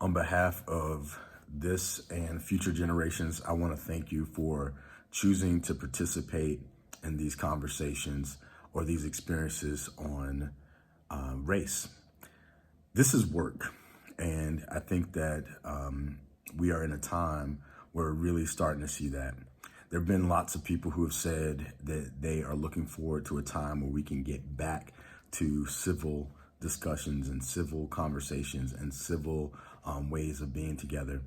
On behalf of this and future generations, I want to thank you for choosing to participate in these conversations or these experiences on race. This is work, and I think that we are in a time where we're really starting to see that. There have been lots of people who have said that they are looking forward to a time where we can get back to civil discussions and civil conversations and civil ways of being together.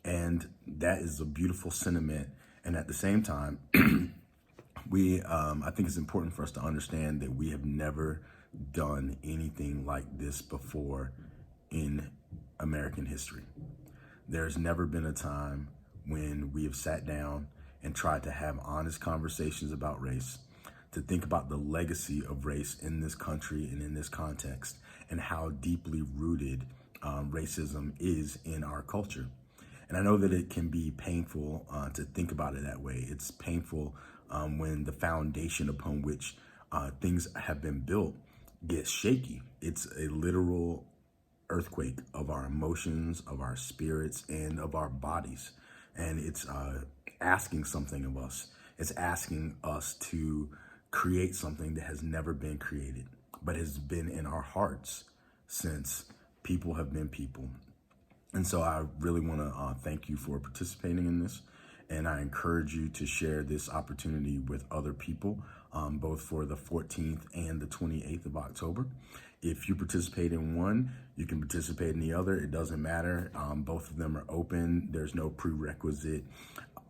And that is a beautiful sentiment. And at the same time, I think it's important for us to understand that we have never done anything like this before in American history. There's never been a time when we have sat down and tried to have honest conversations about race, to think about the legacy of race in this country and in this context, and how deeply rooted racism is in our culture. And I know that it can be painful to think about it that way. It's painful when the foundation upon which things have been built gets shaky. It's a literal earthquake of our emotions, of our spirits, and of our bodies. And it's asking something of us. It's asking us to create something that has never been created, but has been in our hearts since people have been people. And so I really want to thank you for participating in this. And I encourage you to share this opportunity with other people, both for the 14th and the 28th of October. If you participate in one, you can participate in the other. It doesn't matter. Both of them are open. There's no prerequisite.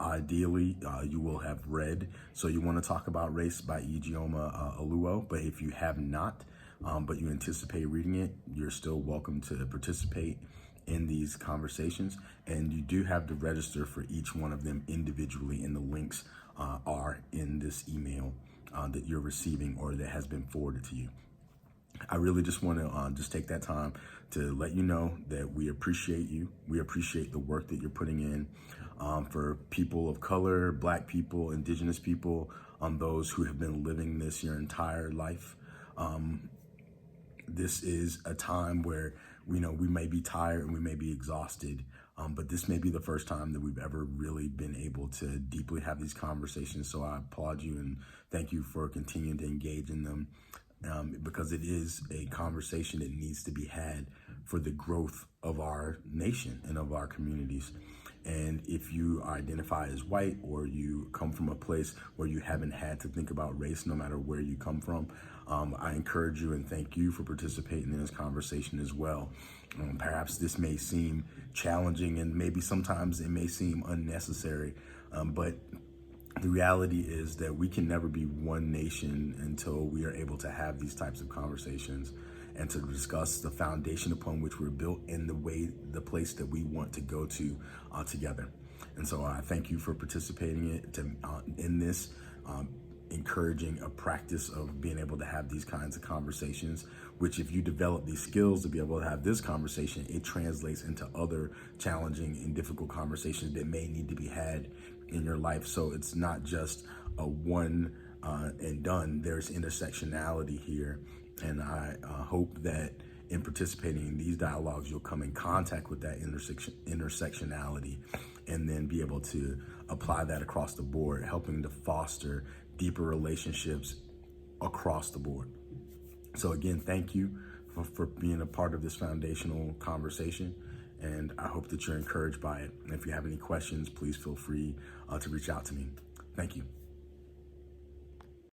Ideally, you will have read So You Want to Talk About Race by Ijeoma Oluo. But if you have not, but you anticipate reading it, you're still welcome to participate in these conversations. And you do have to register for each one of them individually, and the links are in this email that you're receiving or that has been forwarded to you. I really just want to just take that time to let you know that we appreciate you. We appreciate the work that you're putting in for people of color, Black people, Indigenous people, those who have been living this your entire life. This is a time where we may be tired and we may be exhausted, but this may be the first time that we've ever really been able to deeply have these conversations. So I applaud you and thank you for continuing to engage in them. Because it is a conversation that needs to be had for the growth of our nation and of our communities. And if you identify as white, or you come from a place where you haven't had to think about race, no matter where you come from, I encourage you and thank you for participating in this conversation as well. Perhaps this may seem challenging, and maybe sometimes it may seem unnecessary, but the reality is that we can never be one nation until we are able to have these types of conversations and to discuss the foundation upon which we're built and the place that we want to go to together. And so I thank you for participating in this, encouraging a practice of being able to have these kinds of conversations, which if you develop these skills to be able to have this conversation, it translates into other challenging and difficult conversations that may need to be had in your life. So it's not just a one and done. There's intersectionality here. And I hope that in participating in these dialogues, you'll come in contact with that intersectionality and then be able to apply that across the board, helping to foster deeper relationships across the board. So again, thank you for being a part of this foundational conversation. And I hope that you're encouraged by it. And if you have any questions, please feel free to reach out to me. Thank you.